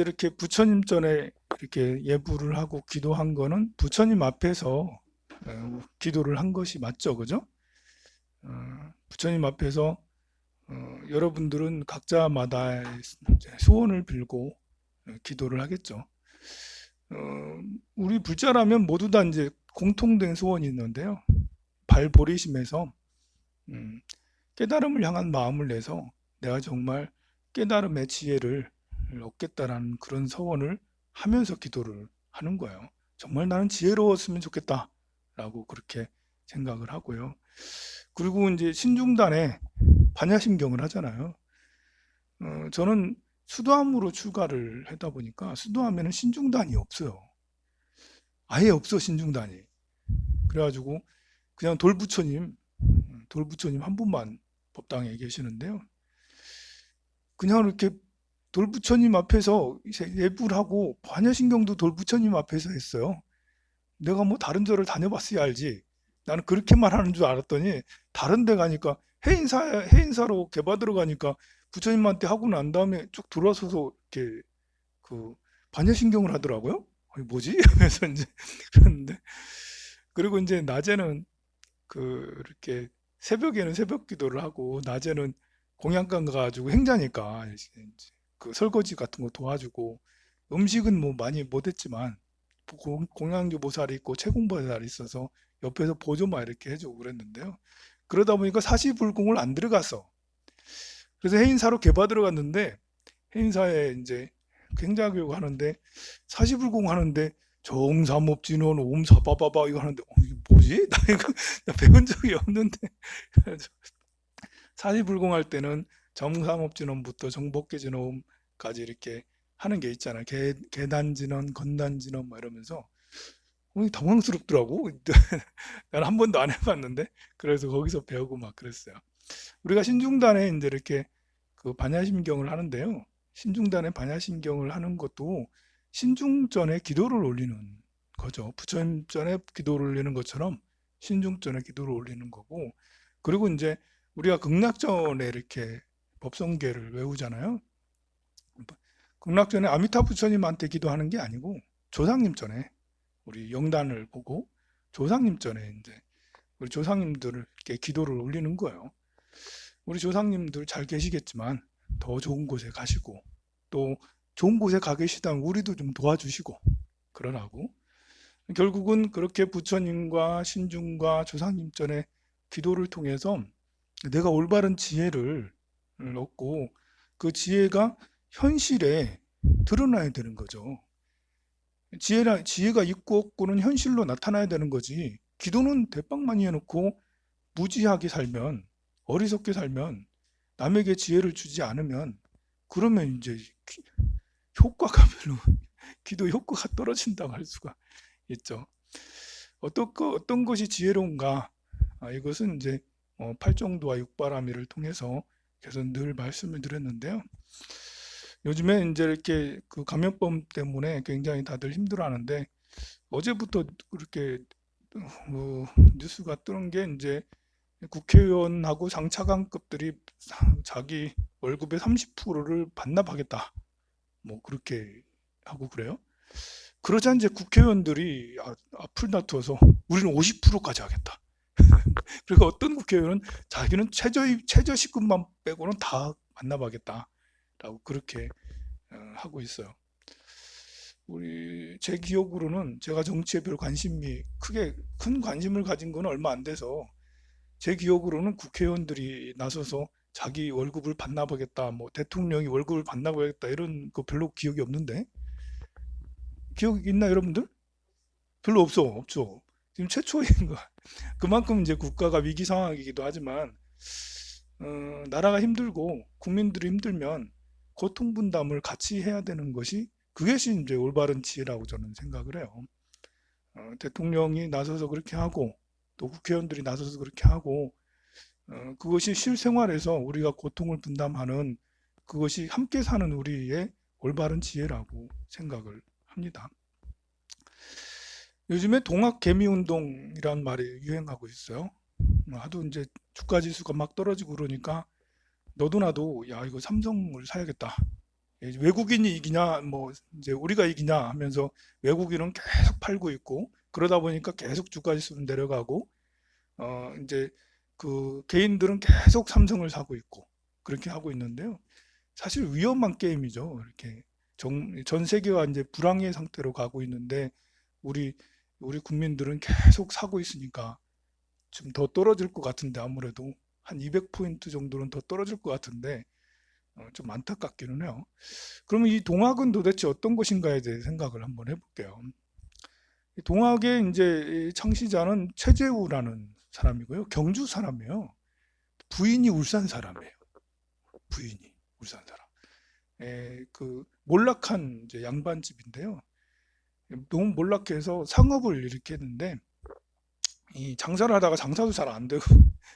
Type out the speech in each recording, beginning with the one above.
이렇게 부처님 전에 이렇게 예불을 하고 기도한 거는 부처님 앞에서 기도를 한 것이 맞죠, 그죠? 부처님 앞에서 여러분들은 각자마다 이제 소원을 빌고 기도를 하겠죠. 우리 불자라면 모두 다 이제 공통된 소원이 있는데요. 발보리심에서 음, 깨달음을 향한 마음을 내서 내가 정말 깨달음의 지혜를 얻겠다라는 그런 서원을 하면서 기도를 하는 거예요. 정말 나는 지혜로웠으면 좋겠다라고 그렇게 생각을 하고요. 그리고 이제 신중단에 반야심경을 하잖아요. 저는 수도함으로 출가를 하다 보니까 수도함에는 신중단이 없어요. 아예 없어, 신중단이. 그래가지고 그냥 돌부처님 한 분만 법당에 계시는데요. 그냥 이렇게 돌부처님 앞에서 예불 하고 반야심경도 돌부처님 앞에서 했어요. 내가 뭐 다른 절을 다녀봤어야 알지. 나는 그렇게만 하는 줄 알았더니 다른 데 가니까 해인사로 개받으러 가니까 부처님한테 하고 난 다음에 쭉 돌아서서 이렇게 그 반야심경을 하더라고요. 뭐지? 하면서 이제 그랬는데, 그리고 이제 낮에는 이렇게 새벽에는 새벽 기도를 하고 낮에는 공양간 가가지고 행자니까 이제 그 설거지 같은 거 도와주고, 음식은 뭐 많이 못했지만 공양주 보살이 있고 채공보살이 있어서 옆에서 보조만 이렇게 해주고 그랬는데요. 그러다 보니까 사시불공을 안 들어갔어. 그래서 해인사로 개바 들어갔는데, 해인사에 이제 행자교육 하는데 사시불공 하는데 정삼업진원 옴사바바바 이거 하는데 이게 뭐지? 나 이거 나 배운 적이 없는데. 사시불공할 때는 정삼업진원부터 정법계진원까지 이렇게 하는 게 있잖아. 계단진원, 건단진원 막 이러면서 당황스럽더라고. 난 한 번도 안 해봤는데 그래서 거기서 배우고 막 그랬어요. 우리가 신중단에 이제 이렇게 그 반야심경을 하는데요. 신중단에 반야심경을 하는 것도 신중전에 기도를 올리는 거죠. 부처님 전에 기도를 올리는 것처럼 신중전에 기도를 올리는 거고, 그리고 이제 우리가 극락전에 이렇게 법성계를 외우잖아요. 극락전에 아미타 부처님한테 기도하는 게 아니고 조상님 전에 우리 영단을 보고 조상님 전에 이제 우리 조상님들께 기도를 올리는 거예요. 우리 조상님들 잘 계시겠지만 더 좋은 곳에 가시고, 또 좋은 곳에 가 계시다면 우리도 좀 도와주시고 그러라고. 결국은 그렇게 부처님과 신중과 조상님 전에 기도를 통해서 내가 올바른 지혜를 얻고 그 지혜가 현실에 드러나야 되는 거죠. 지혜가 있고 없고는 현실로 나타나야 되는 거지. 기도는 대빵 많이 해놓고 무지하게 살면, 어리석게 살면, 남에게 지혜를 주지 않으면, 그러면 이제 효과가 별로, 기도 효과가 떨어진다고 할 수가 있죠. 어떤 것이 지혜로운가? 이것은 이제 팔정도와 육바라밀을 통해서 계속 늘 말씀을 드렸는데요. 요즘에 이제 이렇게 그 감염병 때문에 굉장히 다들 힘들어하는데, 어제부터 그렇게 뉴스가 뜨는 게 이제 국회의원하고 장차관급들이 자기 월급의 30%를 반납하겠다. 뭐 그렇게 하고 그래요. 그러자 이제 국회의원들이 앞을 다투어서 우리는 50%까지 하겠다. 그리고 어떤 국회의원은 자기는 최저시급만 빼고는 다 반납하겠다라고 그렇게 하고 있어요. 제 기억으로는 제가 정치에 별 관심이 큰 관심을 가진 건 얼마 안 돼서, 제 기억으로는 국회의원들이 나서서 자기 월급을 반납하겠다, 뭐 대통령이 월급을 반납하겠다 이런 거 별로 기억이 없는데, 기억 있나 여러분들? 별로 없죠. 지금 최초인 거. 그만큼 이제 국가가 위기 상황이기도 하지만, 나라가 힘들고 국민들이 힘들면 고통 분담을 같이 해야 되는 것이, 그것이 이제 올바른 지혜라고 저는 생각을 해요. 대통령이 나서서 그렇게 하고 또 국회의원들이 나서서 그렇게 하고, 그것이 실생활에서 우리가 고통을 분담하는, 그것이 함께 사는 우리의 올바른 지혜라고 생각을 합니다. 요즘에 동학개미운동이란 말이 유행하고 있어요. 하도 이제 주가 지수가 막 떨어지고 그러니까 너도 나도 야 이거 삼성을 사야겠다. 외국인이 이기냐, 뭐 이제 우리가 이기냐 하면서 외국인은 계속 팔고 있고 그러다 보니까 계속 주가 지수는 내려가고 이제 그 개인들은 계속 삼성을 사고 있고 그렇게 하고 있는데요. 사실 위험한 게임이죠. 이렇게 전 세계가 이제 불황의 상태로 가고 있는데 우리 우리 국민들은 계속 사고 있으니까 좀 더 떨어질 것 같은데 아무래도 한 200포인트 정도는 더 떨어질 것 같은데 좀 안타깝기는 해요. 그러면 이 동학은 도대체 어떤 것인가에 대해 생각을 한번 해볼게요. 이 동학의 이제 창시자는 최재우라는 사람이고요. 경주 사람이에요. 부인이 울산 사람이에요. 부인이 울산 사람. 그 몰락한 이제 양반집인데요. 너무 몰락해서 상업을 일으켰는데 이 장사를 하다가 장사도 잘 안 되고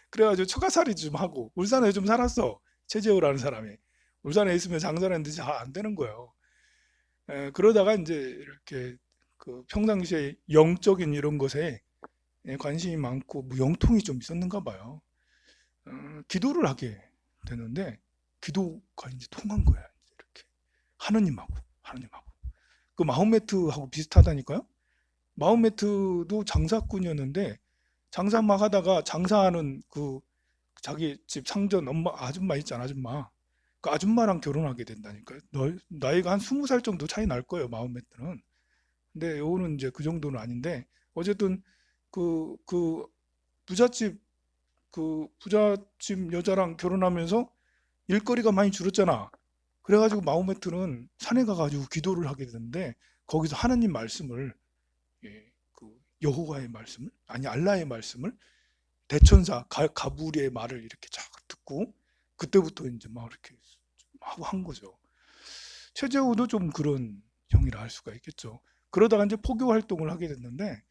그래가지고 처가살이 좀 하고 울산에 좀 살았어. 최재호라는 사람이 울산에 있으면 장사를 했는데 잘 안 되는 거예요. 그러다가 이제 이렇게 그 평상시에 영적인 이런 것에 관심이 많고 뭐 영통이 좀 있었는가 봐요. 기도를 하게 되는데 기도가 이제 통한 거야. 이렇게 하느님하고 그 마호메트하고 비슷하다니까요. 마호메트도 장사꾼이었는데 장사 막 하다가 장사하는 그 자기 집 상전 엄마 아줌마 있잖아 아줌마 그 아줌마랑 결혼하게 된다니까요. 나이가 한 20살 정도 차이 날 거예요 마호메트는. 근데 요거는 이제 그 정도는 아닌데 어쨌든 그 부잣집 부잣집 여자랑 결혼하면서 일거리가 많이 줄었잖아. 그래가지고 마호메트는 산에 가가지고 기도를 하게 되는데 거기서 하나님 말씀을 그 여호와의 말씀을 아니 알라의 말씀을 대천사 가브리의 말을 이렇게 쫙 듣고 그때부터 이제 막 이렇게 하고 한 거죠. 최재우도 좀 그런 형이라 할 수가 있겠죠. 그러다가 이제 포교 활동을 하게 됐는데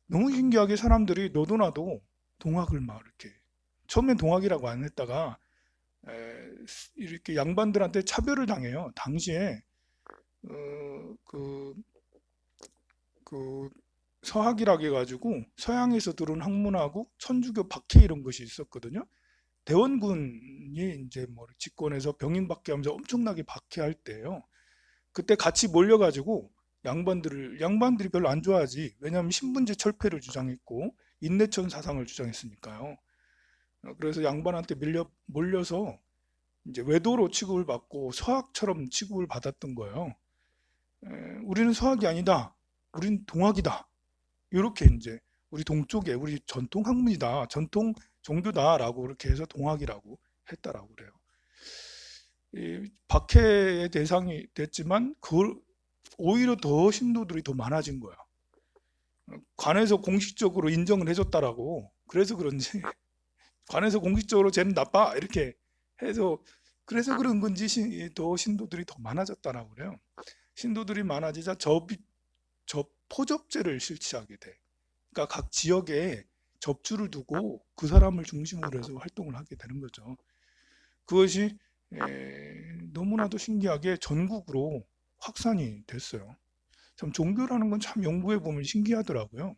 너무 신기하게 사람들이 너도 나도 동학을 막 이렇게 처음엔 동학이라고 안 했다가 이렇게 양반들한테 차별을 당해요. 당시에 그 서학이라고 해가지고 서양에서 들어온 학문하고 천주교 박해 이런 것이 있었거든요. 대원군이 이제 뭐 집권해서 병인박해 하면서 엄청나게 박해할 때예요. 그때 같이 몰려가지고 양반들이 별로 안 좋아하지. 왜냐하면 신분제 철폐를 주장했고 인내천 사상을 주장했으니까요. 그래서 양반한테 몰려서 이제 외도로 취급을 받고 서학처럼 취급을 받았던 거예요. 우리는 서학이 아니다. 우린 동학이다. 이렇게 이제 우리 동쪽에 우리 전통 학문이다. 전통 종교다라고 이렇게 해서 동학이라고 했다라고 그래요. 이 박해의 대상이 됐지만 그걸 오히려 더 신도들이 더 많아진 거야. 관에서 공식적으로 인정을 해줬다라고. 그래서 그런지 관에서 공식적으로 쟤는 나빠 이렇게 해서 그래서 그런 건지 더 신도들이 더 많아졌다라고 그래요. 신도들이 많아지자 포접제를 실시하게 돼. 그러니까 각 지역에 접주를 두고 그 사람을 중심으로 해서 활동을 하게 되는 거죠. 그것이 너무나도 신기하게 전국으로 확산이 됐어요. 참 종교라는 건 참 연구해 보면 신기하더라고요.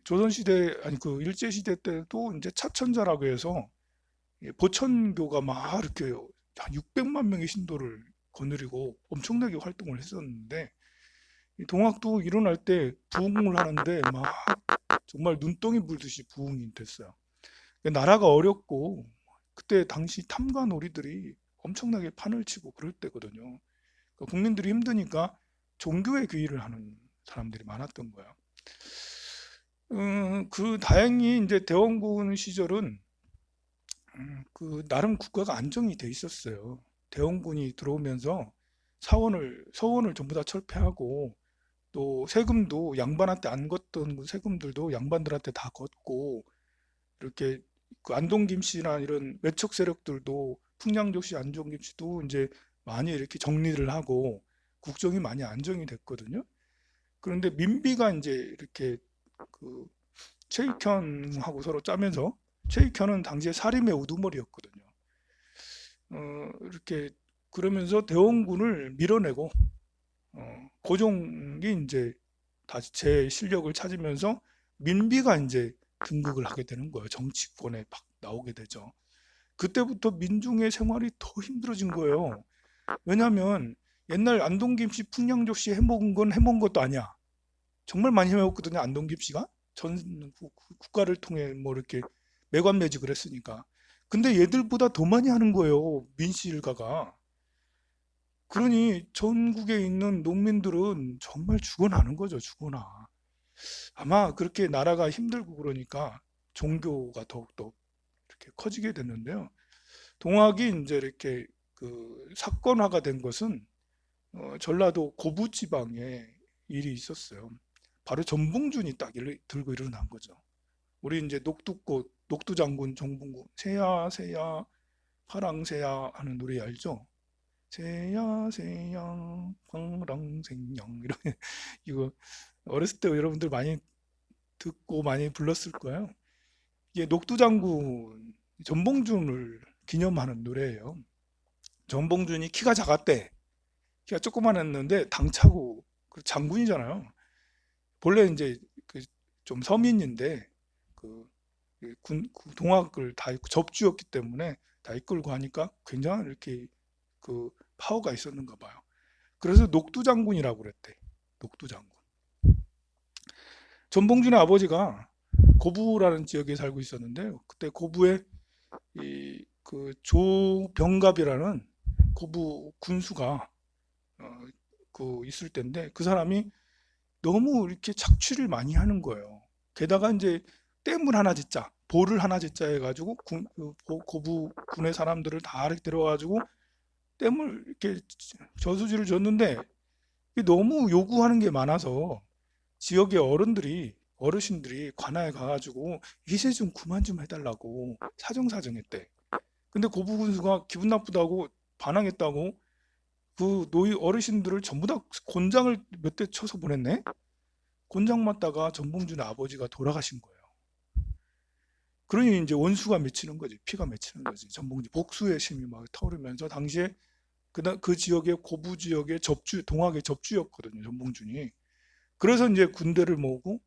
조선시대 아니 그 일제시대 때도 이제 차천자라고 해서 보천교가 막 이렇게 한 600만 명의 신도를 거느리고 엄청나게 활동을 했었는데 동학도 일어날 때 부흥을 하는데 막 정말 눈덩이 불듯이 부흥이 됐어요. 나라가 어렵고 그때 당시 탐관 오리들이 엄청나게 판을 치고 그럴 때거든요. 그러니까 국민들이 힘드니까 종교에 귀의를 하는 사람들이 많았던 거예요. 그 다행히 이제 대원군 시절은 그 나름 국가가 안정이 돼 있었어요. 대원군이 들어오면서 서원을 전부 다 철폐하고 또 세금도 양반한테 안 걷던 그 세금들도 양반들한테 다 걷고 이렇게 그 안동김 씨나 이런 외척 세력들도 풍량족시 안동김 씨도 이제 많이 이렇게 정리를 하고 국정이 많이 안정이 됐거든요. 그런데 민비가 이제 이렇게 그 최익현하고 서로 짜면서 최익현은 당시에 사림의 우두머리였거든요. 이렇게 그러면서 대원군을 밀어내고 고종이 이제 다시 제 실력을 찾으면서 민비가 이제 등극을 하게 되는 거예요. 정치권에 막 나오게 되죠. 그때부터 민중의 생활이 더 힘들어진 거예요. 왜냐하면 옛날 안동김씨, 풍량접시 해먹은 건 해먹은 것도 아니야. 정말 많이 해먹었거든요. 안동김씨가 전 국가를 통해 뭐 이렇게 매관매직을 했으니까. 근데 얘들보다 더 많이 하는 거예요. 민씨 일가가. 그러니 전국에 있는 농민들은 정말 죽어나는 거죠. 죽어나. 아마 그렇게 나라가 힘들고 그러니까 종교가 더욱더 이렇게 커지게 됐는데요. 동학이 이제 이렇게 그 사건화가 된 것은 전라도 고부 지방에 일이 있었어요. 바로 전봉준이 딱 들고 일어난 거죠. 우리 이제 녹두꽃, 녹두장군 정봉군, 새야 새야 파랑새야 하는 노래 알죠? 새야 새야 파랑새양 이런 이거 어렸을 때 여러분들 많이 듣고 많이 불렀을 거예요. 이게 녹두장군 전봉준을 기념하는 노래예요. 전봉준이 키가 작았대. 키가 조그만했는데 당차고 그 장군이잖아요. 본래 이제 그 좀 서민인데 그 동학을 다 접주였기 때문에 다 이끌고 하니까 굉장히 이렇게 그 파워가 있었는가 봐요. 그래서 녹두장군이라고 그랬대. 녹두장군. 전봉준의 아버지가 고부라는 지역에 살고 있었는데요. 그때 고부에 이 그 조병갑이라는 고부 군수가 그 있을 때인데 그 사람이 너무 이렇게 착취를 많이 하는 거예요. 게다가 이제 댐을 하나 짓자, 보를 하나 짓자 해가지고 고부 군의 사람들을 다 이렇게 데려가지고 댐을 이렇게 저수지를 줬는데 너무 요구하는 게 많아서 지역의 어르신들이 관아에 가가지고 이제 좀 그만 좀 해달라고 사정사정했대. 근데 고부 군수가 기분 나쁘다고 반항했다고 그 노이 어르신들을 전부 다 곤장을 몇 대 쳐서 보냈네. 곤장 맞다가 전봉준의 아버지가 돌아가신 거예요. 그러니 이제 원수가 맺히는 거지. 피가 맺히는 거지. 전봉준 복수의 심이 막 타오르면서 당시에 그 지역의 고부 지역의 동학의 접주였거든요. 전봉준이. 그래서 이제 군대를 모으고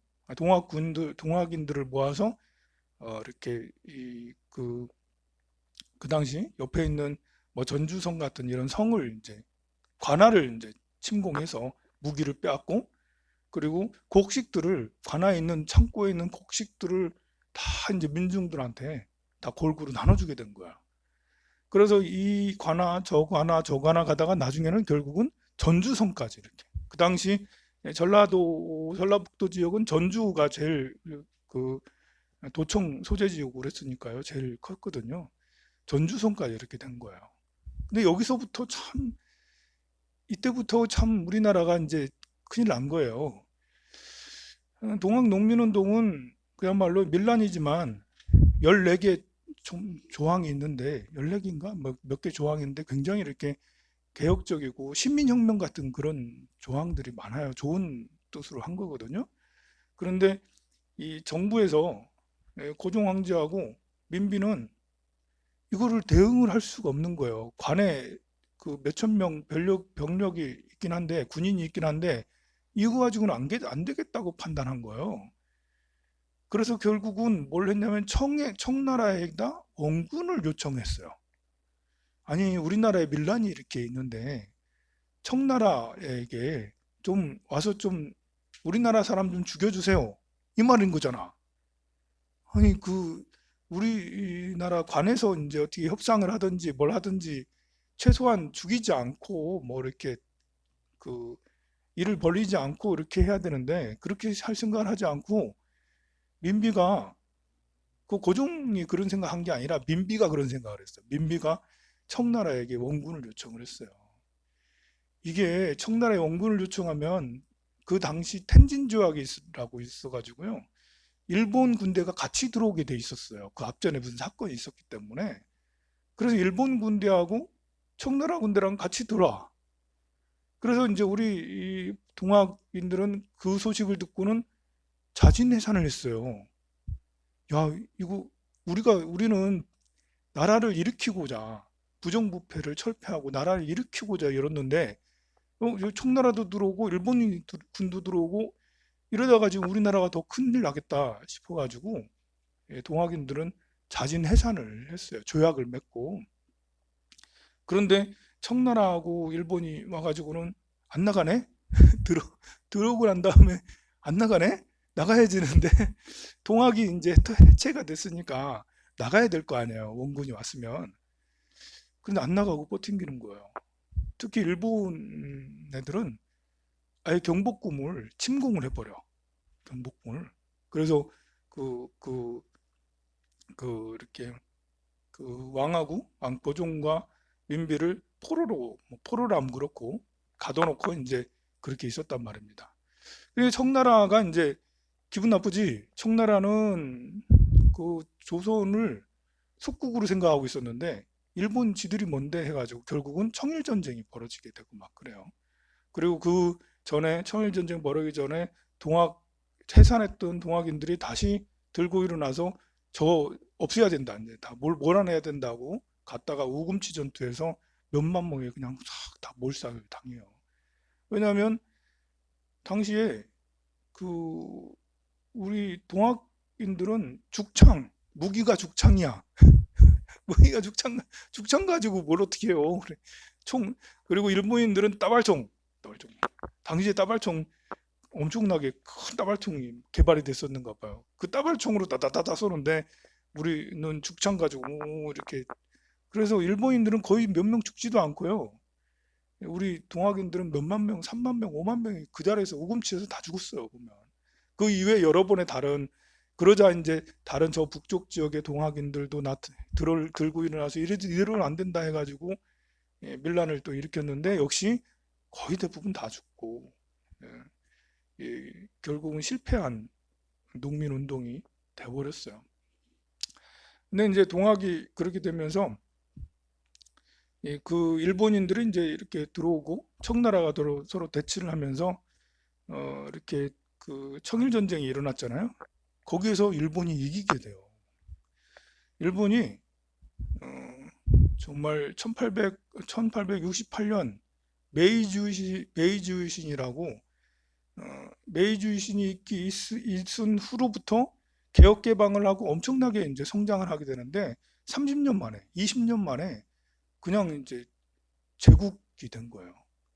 동학인들을 모아서 이렇게 그 당시 옆에 있는 뭐 전주성 같은 이런 성을 이제 관할을 이제 침공해서 무기를 빼앗고 그리고 곡식들을 관아에 있는 창고에 있는 곡식들을 다 이제 민중들한테 다 골고루 나눠주게 된 거야. 그래서 이 관아 저 관아 저 관아 가다가 나중에는 결국은 전주성까지 이렇게. 그 당시 전라북도 지역은 전주가 제일 그 도청 소재 지역으로 했으니까요. 제일 컸거든요. 전주성까지 이렇게 된 거예요. 근데 여기서부터 참 이때부터 참 우리나라가 이제 큰일 난 거예요. 동학 농민운동은 그야말로 밀란이지만 14개 조항이 있는데 14개인가 몇 개 조항이 있는데 굉장히 이렇게 개혁적이고 신민혁명 같은 그런 조항들이 많아요. 좋은 뜻으로 한 거거든요. 그런데 이 정부에서 고종 황제하고 민비는 이거를 대응을 할 수가 없는 거예요. 관에 그 몇천 명 병력이 있긴 한데 군인이 있긴 한데 이거 가지고는 안 되겠다고 판단한 거예요. 그래서 결국은 뭘 했냐면 청나라에다 원군을 요청했어요. 아니 우리나라에 밀란이 이렇게 있는데 청나라에게 좀 와서 좀 우리나라 사람 좀 죽여주세요. 이 말인 거잖아. 아니 그 우리나라 관에서 이제 어떻게 협상을 하든지 뭘 하든지 최소한 죽이지 않고 뭐 이렇게 그 일을 벌리지 않고 이렇게 해야 되는데 그렇게 할 생각을 하지 않고 민비가 그 고종이 그런 생각한 게 아니라 민비가 그런 생각을 했어요. 민비가 청나라에게 원군을 요청을 했어요. 이게 청나라에 원군을 요청하면 그 당시 텐진 조약이라고 있어가지고요. 일본 군대가 같이 들어오게 돼 있었어요. 그 앞전에 무슨 사건이 있었기 때문에. 그래서 일본 군대하고 청나라 군대랑 같이 들어와. 그래서 이제 우리 이 동학인들은 그 소식을 듣고는 자진해산을 했어요. 야, 이거 우리는 나라를 일으키고자 부정부패를 철폐하고 나라를 일으키고자 이랬는데 청나라도 들어오고 일본 군도 들어오고 이러다가 지금 우리나라가 더 큰일 나겠다 싶어가지고 동학인들은 자진 해산을 했어요. 조약을 맺고. 그런데 청나라하고 일본이 와가지고는 안 나가네? 들어, 들어오고 난 다음에 안 나가네? 나가야 되는데, 동학이 이제 해체가 됐으니까 나가야 될 거 아니에요. 원군이 왔으면. 근데 안 나가고 버팅기는 거예요. 특히 일본 애들은 아예 경복궁을 침공을 해버려. 경복궁을. 그래서 그, 그, 이렇게 왕하고 왕보종과 민비를 포로로 하면 그렇고 가둬놓고 이제 그렇게 있었단 말입니다. 그리고 청나라가 이제 기분 나쁘지. 청나라는 그 조선을 속국으로 생각하고 있었는데 일본 지들이 뭔데 해가지고 결국은 청일전쟁이 벌어지게 되고 막 그래요. 그리고 그 전에 청일전쟁 벌어지기 전에 동학 해산했던 동학인들이 다시 들고 일어나서 저 없애야 된다. 이제 다 몰아내야 된다고 갔다가 우금치 전투에서 몇만 명이 그냥 싹 다 몰살을 당해요. 왜냐하면 당시에 그 우리 동학인들은 무기가 죽창이야. 무기가 죽창 가지고 뭘 어떻게 해요? 그래. 총, 그리고 일본인들은 따발총. 당시에 따발총 엄청나게 큰 따발총이 개발이 됐었는가 봐요. 그 따발총으로 다다다다 쏘는데 우리는 죽창 가지고 이렇게 그래서 일본인들은 거의 몇 명 죽지도 않고요. 우리 동학인들은 몇만 명, 3만 명, 5만 명이 그 자리에서 우금치에서 다 죽었어요, 보면. 그 이외에 여러 번의 그러자 이제 다른 저 북쪽 지역의 동학인들도 들고 일어나서 이래로는 안 된다 해가지고 밀란을 또 일으켰는데 역시 거의 대부분 다 죽고 예, 결국은 실패한 농민운동이 돼버렸어요. 근데 이제 동학이 그렇게 되면서 그 일본인들이 이제 이렇게 들어오고 청나라가 서로 대치를 하면서 이렇게 그 청일 전쟁이 일어났잖아요. 거기에서 일본이 이기게 돼요. 일본이 정말 1868년 메이주이신이라고 메이주이신이 있은 후로부터 개혁 개방을 하고 엄청나게 이제 성장을 하게 되는데 30년 만에, 20년 만에 그냥 이제 제국이 된 거예요.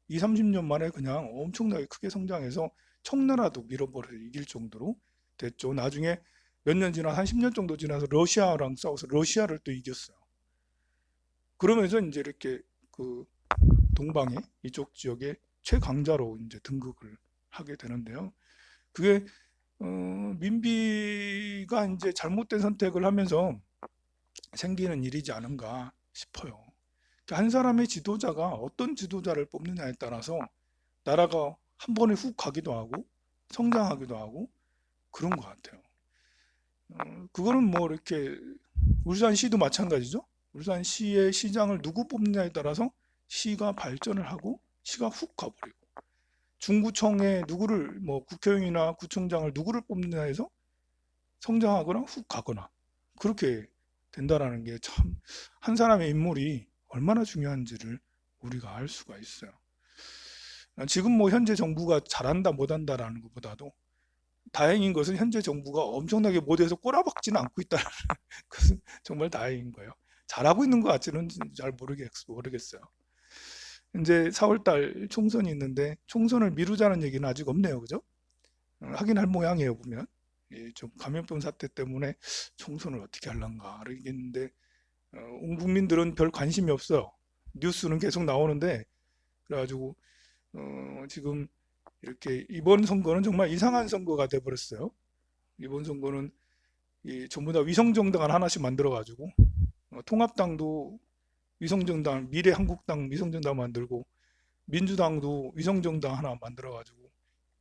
2, 30년 만에 그냥 엄청나게 크게 성장해서 청나라도 밀어버려 이길 정도로 됐죠. 나중에 몇 년 한 10년 정도 지나서 러시아랑 싸워서 러시아를 또 이겼어요. 그러면서 이제 이렇게 그 동방의 이쪽 지역의 최강자로 이제 등극을 하게 되는데요. 그게 민비가 이제 잘못된 선택을 하면서 생기는 일이지 않은가 싶어요. 한 사람의 지도자가 어떤 지도자를 뽑느냐에 따라서 나라가 한 번에 훅 가기도 하고 성장하기도 하고 그런 것 같아요. 그거는 뭐 이렇게 울산시도 마찬가지죠. 울산시의 시장을 누구 뽑느냐에 따라서 시가 발전을 하고 시가 훅 가버리고 중구청에 누구를 뭐 국회의원이나 구청장을 누구를 뽑느냐 해서 성장하거나 훅 가거나 그렇게 된다라는 게 참 한 사람의 인물이 얼마나 중요한지를 우리가 알 수가 있어요. 지금 뭐 현재 정부가 잘한다 못한다라는 것보다도 다행인 것은 현재 정부가 엄청나게 못해서 꼬라박지는 않고 있다는 것은 정말 다행인 거예요. 잘하고 있는 것 같지는 잘 모르겠어요. 이제 4월달 총선이 있는데 총선을 미루자는 얘기는 아직 없네요, 그죠? 하긴 할 모양이에요 보면. 좀 감염병 사태 때문에 총선을 어떻게 할란가 알겠는데 온 국민들은 별 관심이 없어요. 뉴스는 계속 나오는데 그래가지고 지금 이렇게 이번 선거는 정말 이상한 선거가 돼버렸어요. 이번 선거는 전부 다 위성정당을 하나씩 만들어가지고 통합당도 위성정당, 미래한국당 위성정당 만들고 민주당도 위성정당 하나 만들어가지고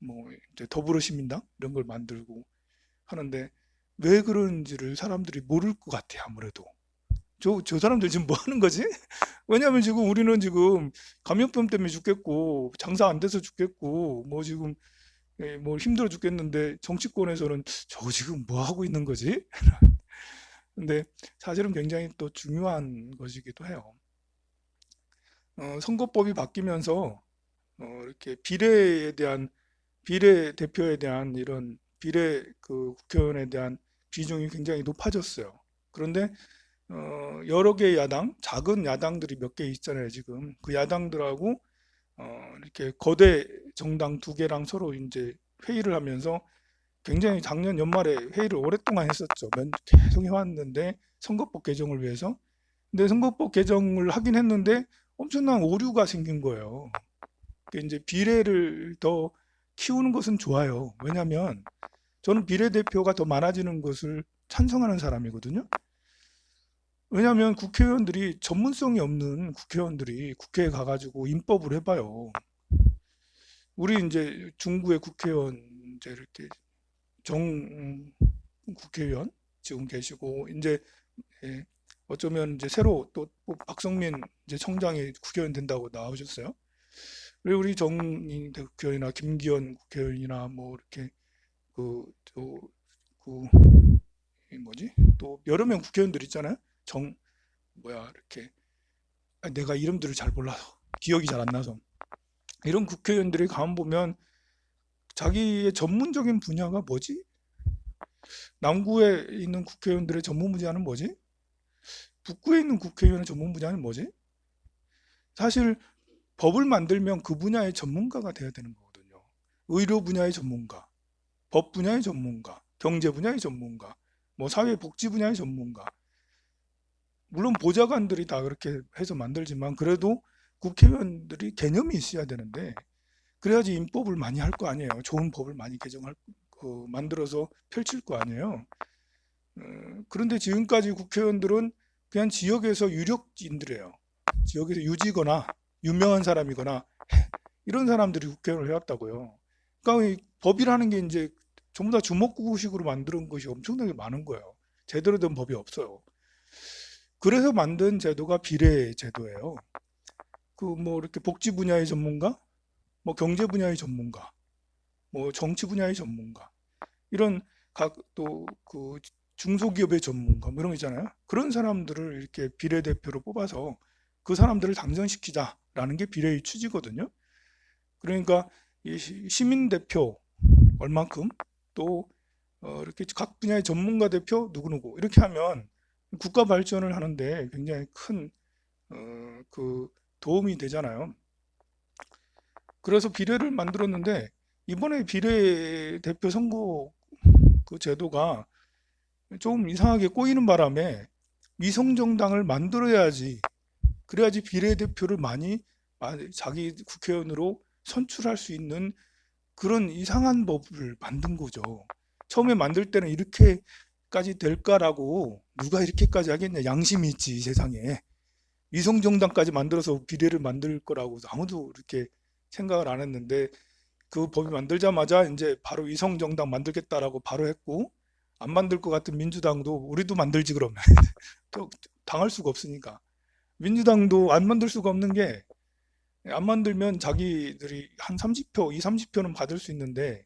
뭐 이제 더불어시민당 이런 걸 만들고 하는데 왜 그런지를 사람들이 모를 것 같아 아무래도. 저 사람들 지금 뭐 하는 거지? 왜냐하면 지금 우리는 지금 감염병 때문에 죽겠고 장사 안 돼서 죽겠고 뭐 지금 뭐 힘들어 죽겠는데 정치권에서는 저 지금 뭐 하고 있는 거지? 근데 사실은 굉장히 또 중요한 것이기도 해요. 선거법이 바뀌면서 이렇게 비례 대표에 대한 이런 비례 그 국회의원에 대한 비중이 굉장히 높아졌어요. 그런데 여러 개의 야당, 작은 야당들이 몇 개 있잖아요, 지금. 그 야당들하고 이렇게 거대 정당 두 개랑 서로 이제 회의를 하면서 굉장히 작년 연말에 회의를 오랫동안 했었죠. 계속 해왔는데 선거법 개정을 위해서. 근데 선거법 개정을 하긴 했는데 엄청난 오류가 생긴 거예요. 이제 비례를 더 키우는 것은 좋아요. 왜냐하면 저는 비례대표가 더 많아지는 것을 찬성하는 사람이거든요. 왜냐하면 국회의원들이 전문성이 없는 국회의원들이 국회에 가가지고 입법을 해봐요. 우리 이제 중구의 국회의원 이제 이렇게 정 국회의원 지금 계시고 이제 예, 어쩌면 이제 새로 또 박성민 이제 청장이 국회의원 된다고 나오셨어요. 그리고 우리 정인 국회의원이나 김기현 국회의원이나 뭐 이렇게 그또그 뭐지 또 여러 명 국회의원들 있잖아요. 정 뭐야 이렇게 내가 이름들을 잘 몰라서 기억이 잘 안 나서 이런 국회의원들이 가만 보면 자기의 전문적인 분야가 뭐지? 남구에 있는 국회의원들의 전문 분야는 뭐지? 북구에 있는 국회의원의 전문 분야는 뭐지? 사실 법을 만들면 그 분야의 전문가가 돼야 되는 거거든요. 의료 분야의 전문가, 법 분야의 전문가, 경제 분야의 전문가, 뭐 사회복지 분야의 전문가. 물론 보좌관들이 다 그렇게 해서 만들지만 그래도 국회의원들이 개념이 있어야 되는데 그래야지 입법을 많이 할 거 아니에요. 좋은 법을 많이 만들어서 펼칠 거 아니에요. 그런데 지금까지 국회의원들은 그냥 지역에서 유력인들이에요. 지역에서 유지거나 유명한 사람이거나 이런 사람들이 국회의원을 해왔다고요. 그러니까 이 법이라는 게 이제 전부 다 주먹구구식으로 만드는 것이 엄청나게 많은 거예요. 제대로 된 법이 없어요. 그래서 만든 제도가 비례 제도예요. 그 뭐 이렇게 복지 분야의 전문가, 뭐 경제 분야의 전문가, 뭐 정치 분야의 전문가, 이런 각 또 그 중소기업의 전문가 뭐 이런 거 있잖아요. 그런 사람들을 이렇게 비례대표로 뽑아서 그 사람들을 당선시키자라는 게 비례의 취지거든요. 그러니까 이 시민대표 얼만큼 또 이렇게 각 분야의 전문가 대표 누구누구 이렇게 하면 국가 발전을 하는데 굉장히 큰 그 도움이 되잖아요. 그래서 비례를 만들었는데 이번에 비례대표 선거 그 제도가 좀 이상하게 꼬이는 바람에 위성정당을 만들어야지 그래야지 비례대표를 많이 자기 국회의원으로 선출할 수 있는 그런 이상한 법을 만든 거죠. 처음에 만들 때는 이렇게까지 될까라고 누가 이렇게까지 하겠냐 양심이 있지 세상에 위성정당까지 만들어서 비례를 만들 거라고 아무도 이렇게 생각을 안 했는데 그 법이 만들자마자 이제 바로 위성정당 만들겠다라고 바로 했고 안 만들 것 같은 민주당도 우리도 만들지 그러면 또 당할 수가 없으니까 민주당도 안 만들 수가 없는 게 안 만들면 자기들이 한 30표, 2, 30표는 받을 수 있는데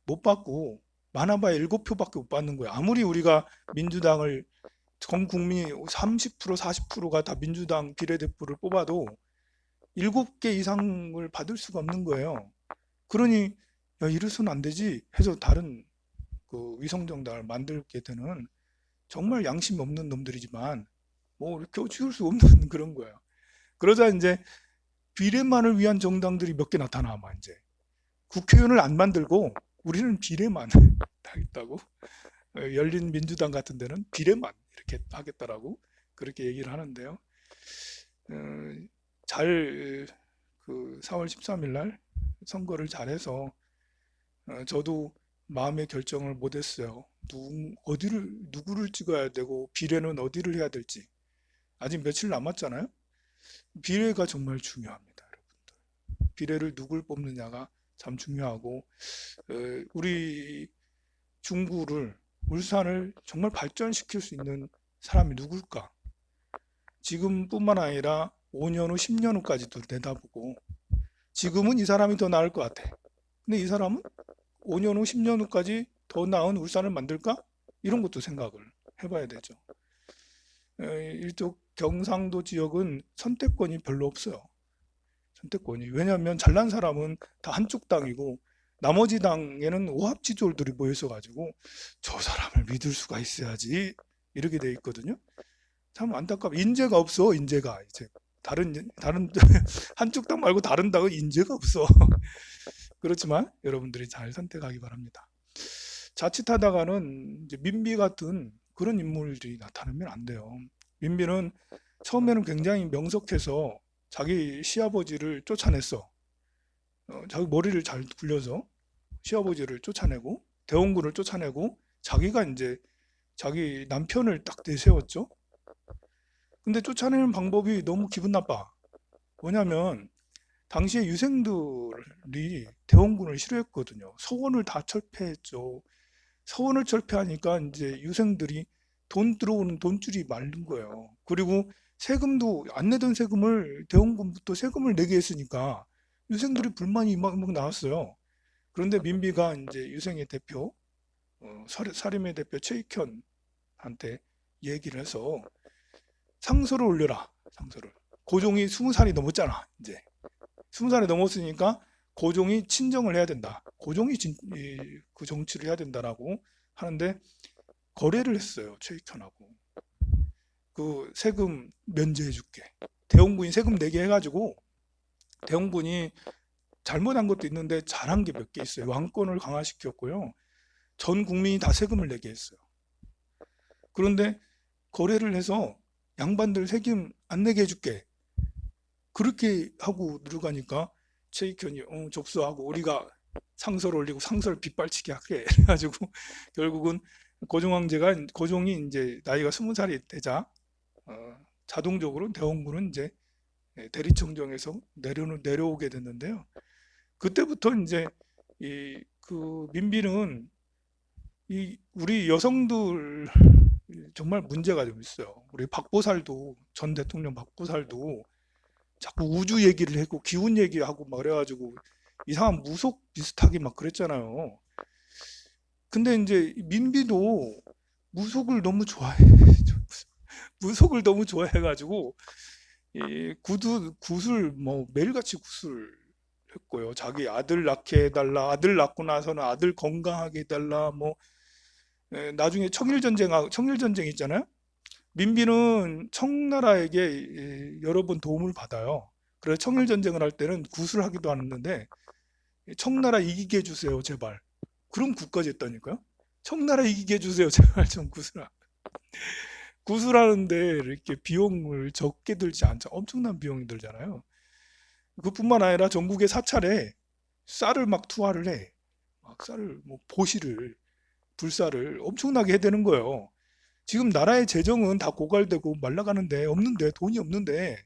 못 받고 많아봐야 7표밖에 못 받는 거야. 아무리 우리가 민주당을 전 국민이 30%, 40%가 다 민주당 비례대표를 뽑아도 7개 이상을 받을 수가 없는 거예요. 그러니 야 이래서는 안 되지 해서 다른 그 위성정당을 만들게 되는 정말 양심 없는 놈들이지만 뭐 이렇게 키울 수 없는 그런 거예요. 그러자 이제 비례만을 위한 정당들이 몇 개 나타나 아마 이제 국회의원을 안 만들고 우리는 비례만 하겠다고 열린 민주당 같은 데는 비례만 이렇게 하겠다라고 그렇게 얘기를 하는데요. 잘 그 4월 13일 날 선거를 잘해서 저도 마음의 결정을 못했어요. 누구를 찍어야 되고 비례는 어디를 해야 될지 아직 며칠 남았잖아요. 비례가 정말 중요합니다, 여러분들. 비례를 누굴 뽑느냐가 참 중요하고 우리 중구를 울산을 정말 발전시킬 수 있는 사람이 누굴까? 지금뿐만 아니라 5년 후, 10년 후까지도 내다보고 지금은 이 사람이 더 나을 것 같아. 근데 이 사람은 5년 후, 10년 후까지 더 나은 울산을 만들까? 이런 것도 생각을 해봐야 되죠. 이쪽 경상도 지역은 선택권이 별로 없어요. 선택권이. 왜냐하면 잘난 사람은 다 한쪽 당이고 나머지 당에는 오합지졸들이 모여 있어가지고 저 사람을 믿을 수가 있어야지 이렇게 돼 있거든요. 참 안타깝. 인재가 없어. 인재가 이제 다른 한쪽 당 말고 다른 당은 인재가 없어. 그렇지만 여러분들이 잘 선택하기 바랍니다. 자칫하다가는 이제 민비 같은 그런 인물들이 나타나면 안 돼요. 민비는 처음에는 굉장히 명석해서 자기 시아버지를 쫓아냈어. 자기 머리를 잘 굴려서 시아버지를 쫓아내고 대원군을 쫓아내고 자기가 이제 자기 남편을 딱 내세웠죠. 근데 쫓아내는 방법이 너무 기분 나빠. 뭐냐면 당시에 유생들이 대원군을 싫어했거든요. 서원을 다 철폐했죠. 서원을 철폐하니까 이제 유생들이 돈 들어오는 돈줄이 마른 거예요. 그리고 세금도 안 내던 세금을 대원군부터 세금을 내게 했으니까 유생들이 불만이 막 나왔어요. 그런데 민비가 이제 유생의 대표, 사림의 대표 최익현한테 얘기를 해서 상소를 올려라. 상소를. 고종이 20살이 넘었잖아. 이제 20살이 넘었으니까 고종이 친정을 해야 된다. 고종이 그 정치를 해야 된다라고 하는데 거래를 했어요. 최익현하고. 그 세금 면제해 줄게. 대원군이 세금 내게 해가지고 대원군이 잘못한 것도 있는데 잘한 게 몇 개 있어요. 왕권을 강화시켰고요. 전 국민이 다 세금을 내게 했어요. 그런데 거래를 해서 양반들 세금 안 내게 해줄게. 그렇게 하고 들어가니까 최익현이 접수하고 우리가 상서를 올리고 상서를 빗발치게 하게 해가지고 결국은 고종이 이제 나이가 20살이 되자 자동적으로 대원군은 이제 대리청정에서 내려오게 됐는데요. 그때부터 이제 그 민비는 우리 여성들 정말 문제가 좀 있어요. 우리 박보살도 전 대통령 박보살도 자꾸 우주 얘기를 했고 기운 얘기하고 막 그래가지고 이상한 무속 비슷하게 막 그랬잖아요. 근데 이제 민비도 무속을 너무 좋아해. 무속을 너무 좋아해가지고 구술 뭐 매일같이 구슬 했고요. 자기 아들 낳게 해달라. 아들 낳고 나서는 아들 건강하게 해달라. 뭐 나중에 청일전쟁 있잖아요. 민비는 청나라에게 여러 번 도움을 받아요. 그래서 청일전쟁을 할 때는 구술하기도 하는데 청나라 이기게 해주세요 제발. 그런 국까지 했다니까요. 청나라 이기게 해주세요 제발 좀 구술하는데 이렇게 비용을 적게 들지 않죠. 엄청난 비용이 들잖아요. 그뿐만 아니라 전국에 사찰에 쌀을 막 투하를 해. 막 쌀을 뭐 보시를 불사를 엄청나게 해대는 거예요. 지금 나라의 재정은 다 고갈되고 말라가는데 없는데 돈이 없는데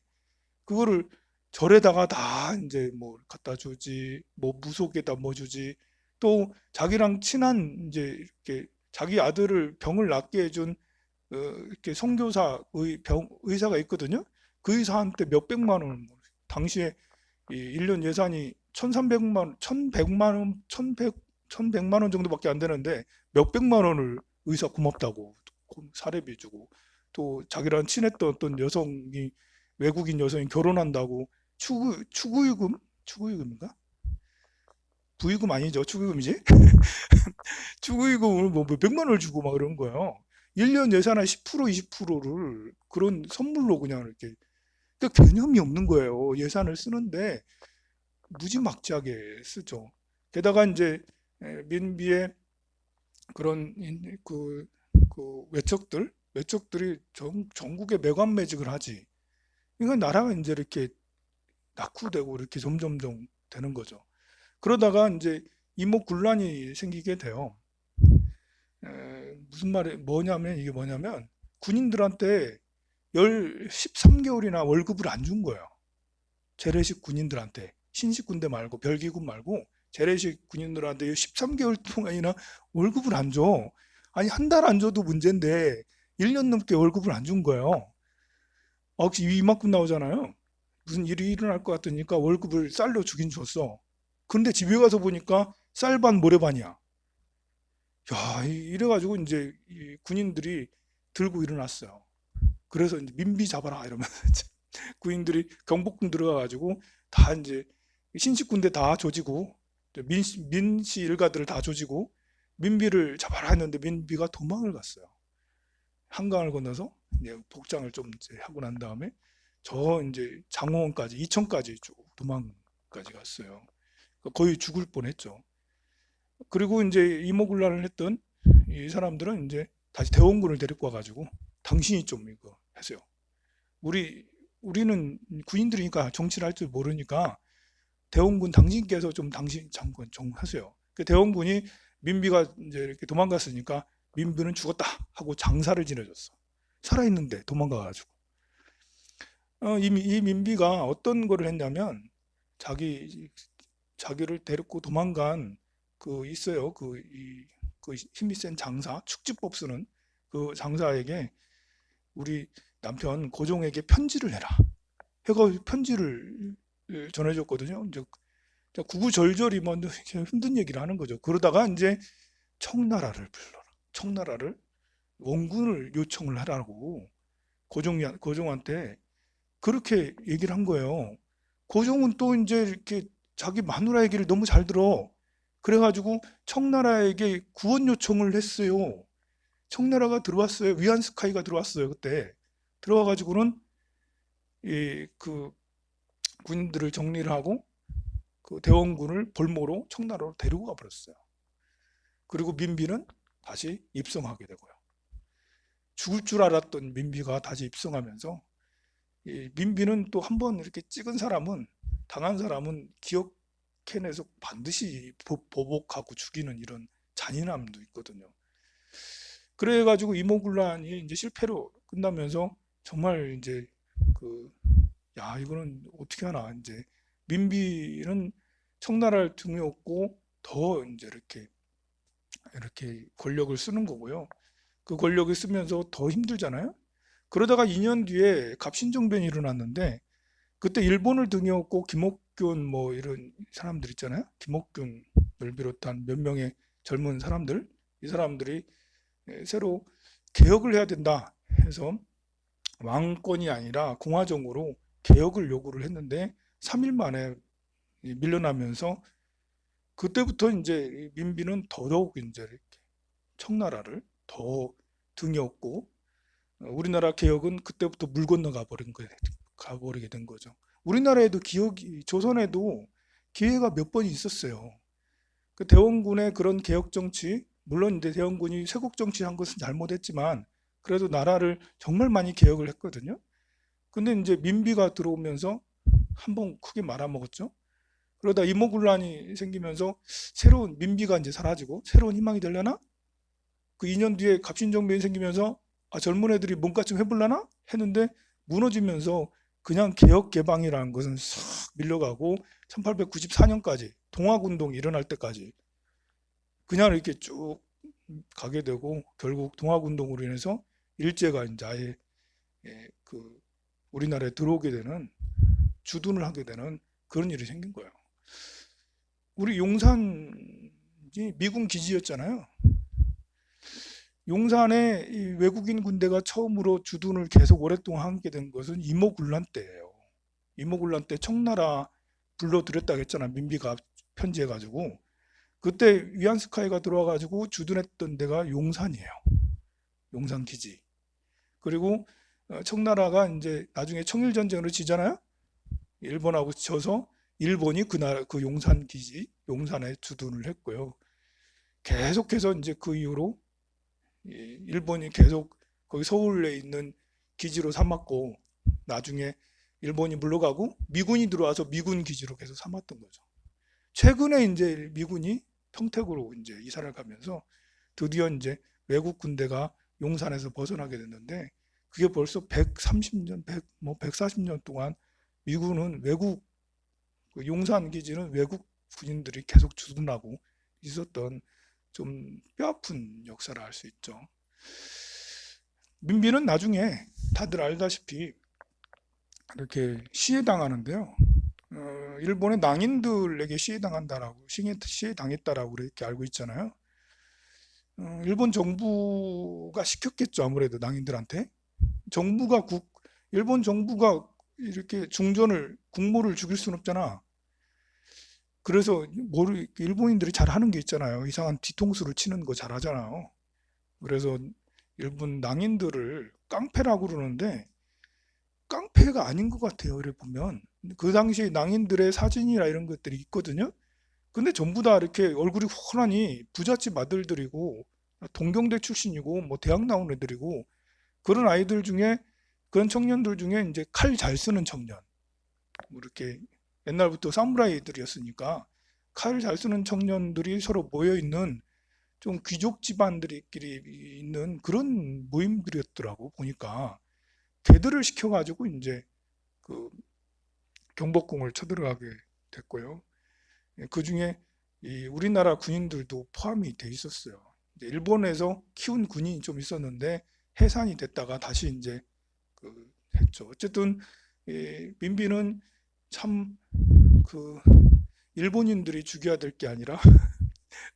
그거를 절에다가 다 이제 뭐 갖다 주지 뭐 무속에다 뭐 주지 또 자기랑 친한 이제 이렇게 자기 아들을 병을 낫게 해준 이렇게 선교사 의사가 있거든요. 그 의사한테 몇백만 원 당시에 1년 예산이 1,100만 원 정도밖에 안 되는데 몇백만 원을 의사 고맙다고 사례비 주고 또 자기랑 친했던 어떤 여성이 외국인 여성이 결혼한다고 추구유금인가? 부유금 아니죠. 추구유금이지? 추구유금을 뭐 몇백만 원을 주고 막 그런 거예요. 1년 예산의 10% 20%를 그런 선물로 그냥 이렇게 그러니까 개념이 없는 거예요. 예산을 쓰는데 무지막지하게 쓰죠. 게다가 이제 민비의 그런 그 외척들이 전국에 매관매직을 하지. 이건 나라가 이제 이렇게 낙후되고 이렇게 점점점 되는 거죠. 그러다가 이제 이목군란이 생기게 돼요. 무슨 말이 뭐냐면 이게 뭐냐면 군인들한테 13개월이나 월급을 안 준 거예요. 재래식 군인들한테 신식 군대 말고 별기군 말고 재래식 군인들한테 13개월 동안이나 월급을 안 줘. 아니 한 달 안 줘도 문제인데 1년 넘게 월급을 안 준 거예요. 혹시 이만큼 나오잖아요. 무슨 일이 일어날 것 같으니까 월급을 쌀로 주긴 줬어. 근데 집에 가서 보니까 쌀반 모래반이야. 야, 이래가지고 이제 군인들이 들고 일어났어요. 그래서 이제 민비 잡아라 이러면서 군인들이 경복궁 들어가가지고 다 이제 신식군대 다 조지고 민씨 일가들을 다 조지고 민비를 잡아라 했는데 민비가 도망을 갔어요. 한강을 건너서 이제 복장을 좀 이제 하고 난 다음에 저 이제 장호원까지 이천까지 쭉 도망까지 갔어요. 거의 죽을 뻔했죠. 그리고 이제 이모군란을 했던 이 사람들은 이제 다시 대원군을 데리고 와가지고 당신이 좀 이거 하세요. 우리는 군인들이니까 정치를 할 줄 모르니까 대원군 당신께서 좀 당신 장관 좀 하세요. 그 대원군이 민비가 이제 이렇게 도망갔으니까 민비는 죽었다 하고 장사를 지내줬어. 살아있는데 도망가가지고. 이 민비가 어떤 거를 했냐면 자기를 데리고 도망간 그 있어요. 그 힘이 센 장사, 축지법 쓰는 그 장사에게 우리 남편 고종에게 편지를 해라. 해가 편지를 전해줬거든요. 이제 구구절절히 뭐 힘든 얘기를 하는 거죠. 그러다가 이제 청나라를 불러라. 청나라를 원군을 요청을 하라고 고종한테 그렇게 얘기를 한 거예요. 고종은 또 이제 이렇게 자기 마누라 얘기를 너무 잘 들어. 그래가지고 청나라에게 구원 요청을 했어요. 청나라가 들어왔어요. 위안스카이가 들어왔어요. 그때 들어와가지고는 그 군인들을 정리를 하고 그 대원군을 볼모로 청나라로 데리고 가버렸어요. 그리고 민비는 다시 입성하게 되고요. 죽을 줄 알았던 민비가 다시 입성하면서 민비는 또 한 번 이렇게 찍은 사람은 당한 사람은 기억해내서 반드시 보복하고 죽이는 이런 잔인함도 있거든요. 그래가지고 이모군란이 이제 실패로 끝나면서 정말 이제 그 야 이거는 어떻게 하나 이제 민비는 청나라를 등에 업고 더 이제 이렇게 권력을 쓰는 거고요. 그 권력을 쓰면서 더 힘들잖아요. 그러다가 2년 뒤에 갑신정변이 일어났는데 그때 일본을 등에 업고 김옥균 뭐 이런 사람들 있잖아요. 김옥균을 비롯한 몇 명의 젊은 사람들 이 사람들이 새로 개혁을 해야 된다 해서 왕권이 아니라 공화정으로 개혁을 요구를 했는데 3일 만에 밀려나면서 그때부터 이제 민비는 더더욱 이제 이렇게 청나라를 더 등에 업고 우리나라 개혁은 그때부터 물 건너가 가버리게 된 거죠. 우리나라에도 기억이 조선에도 기회가 몇 번 있었어요. 그 대원군의 그런 개혁 정치, 물론 이제 대원군이 쇄국 정치한 것은 잘못했지만 그래도 나라를 정말 많이 개혁을 했거든요. 근데 이제 민비가 들어오면서 한번 크게 말아먹었죠. 그러다 이모군란이 생기면서 새로운 민비가 이제 사라지고 새로운 희망이 되려나? 그 2년 뒤에 갑신정변이 생기면서 젊은 애들이 뭔가 좀 해볼라나? 했는데 무너지면서 그냥 개혁 개방이라는 것은 싹 밀려가고 1894년까지 동학운동이 일어날 때까지 그냥 이렇게 쭉 가게 되고 결국 동학운동으로 인해서 일제가 이제 아예 그 우리나라에 들어오게 되는 주둔을 하게 되는 그런 일이 생긴 거예요. 우리 용산이 미군 기지였잖아요. 용산에 이 외국인 군대가 처음으로 주둔을 계속 오랫동안 하게 된 것은 이모군란 때예요. 이모군란 때 청나라 불러들였다고 했잖아. 민비가 편지해가지고 그때 위안스카이가 들어와가지고 주둔했던 데가 용산이에요. 용산 기지. 그리고 청나라가 이제 나중에 청일전쟁으로 지잖아요. 일본하고 져서 일본이 그 용산 기지, 용산에 주둔을 했고요. 계속해서 이제 그 이후로 일본이 계속 거기 서울에 있는 기지로 삼았고 나중에 일본이 물러가고 미군이 들어와서 미군 기지로 계속 삼았던 거죠. 최근에 이제 미군이 평택으로 이제 이사를 가면서 드디어 이제 외국 군대가 용산에서 벗어나게 됐는데 그게 벌써 130년, 140년 동안 미군은 그 용산 기지는 외국 군인들이 계속 주둔하고 있었던 좀 뼈아픈 역사를 알 수 있죠. 민비는 나중에 다들 알다시피 이렇게 시해당하는데요. 일본의 낭인들에게 시해당했다라고 이렇게 알고 있잖아요. 일본 정부가 시켰겠죠. 아무래도 낭인들한테. 일본 정부가 이렇게 국모를 죽일 수는 없잖아. 그래서 일본인들이 잘 하는 게 있잖아요. 이상한 뒤통수를 치는 거 잘 하잖아요. 그래서 일본 낭인들을 깡패라고 그러는데 깡패가 아닌 것 같아요. 이래 보면 그 당시 낭인들의 사진이나 이런 것들이 있거든요. 근데 전부 다 이렇게 얼굴이 훤하니 부잣집 아들들이고 동경대 출신이고 뭐 대학 나온 애들이고 그런 아이들 중에 그런 청년들 중에 이제 칼 잘 쓰는 청년 뭐 이렇게 옛날부터 사무라이들이었으니까 칼 잘 쓰는 청년들이 서로 모여 있는 좀 귀족 집안들끼리 있는 그런 모임들이었더라고 보니까 걔들을 시켜가지고 이제 그 경복궁을 쳐들어가게 됐고요. 그 중에 이 우리나라 군인들도 포함이 돼 있었어요. 이제 일본에서 키운 군인이 좀 있었는데 해산이 됐다가 다시 이제 그 했죠. 어쨌든 이 민비는 참 그 일본인들이 죽여야 될 게 아니라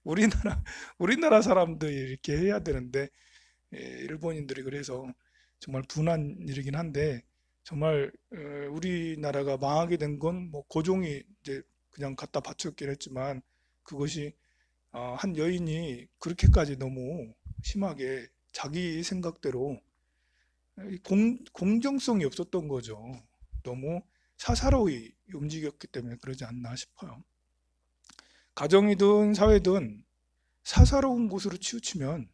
우리나라 우리나라 사람들이 이렇게 해야 되는데 일본인들이 그래서 정말 분한 일이긴 한데 정말 우리나라가 망하게 된 건 뭐 고종이 이제 그냥 갖다 바쳤긴 했지만 그것이 한 여인이 그렇게까지 너무 심하게 자기 생각대로 공정성이 없었던 거죠. 너무 사사로이 움직였기 때문에 그러지 않나 싶어요. 가정이든 사회든 사사로운 곳으로 치우치면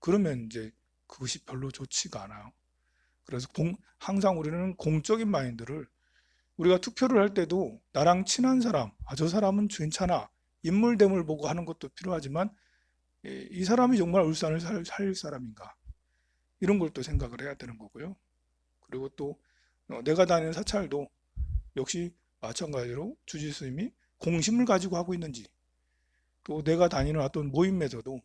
그러면 이제 그것이 별로 좋지가 않아요. 그래서 항상 우리는 공적인 마인드를 우리가 투표를 할 때도 나랑 친한 사람, 저 사람은 괜찮아. 인물 대물 보고 하는 것도 필요하지만 이 사람이 정말 울산을 살 사람인가? 이런 걸 또 생각을 해야 되는 거고요. 그리고 또 내가 다니는 사찰도 역시 마찬가지로 주지스님이 공심을 가지고 하고 있는지 또 내가 다니는 어떤 모임에서도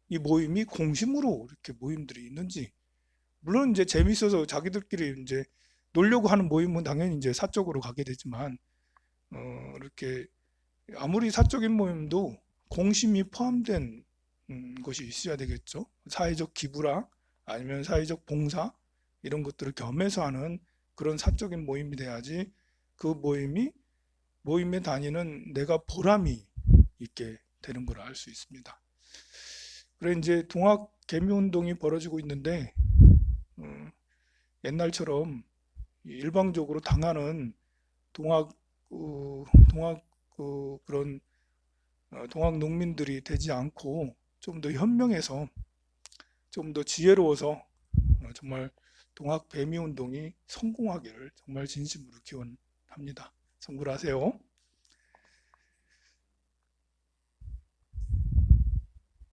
이 모임이 공심으로 이렇게 모임들이 있는지 물론 이제 재밌어서 자기들끼리 이제 놀려고 하는 모임은 당연히 이제 사적으로 가게 되지만 이렇게 아무리 사적인 모임도 공심이 포함된 것이 있어야 되겠죠. 사회적 기부라 아니면 사회적 봉사 이런 것들을 겸해서 하는 그런 사적인 모임이 돼야지 그 모임에 다니는 내가 보람이 있게 되는 걸 알 수 있습니다. 그래 이제 동학 개미 운동이 벌어지고 있는데 음, 옛날처럼 일방적으로 당하는 동학 동학 그런 동학 농민들이 되지 않고 좀 더 현명해서 좀 더 지혜로워서 정말 동학 배미 운동이 성공하기를 정말 진심으로 기원합니다. 성불하세요.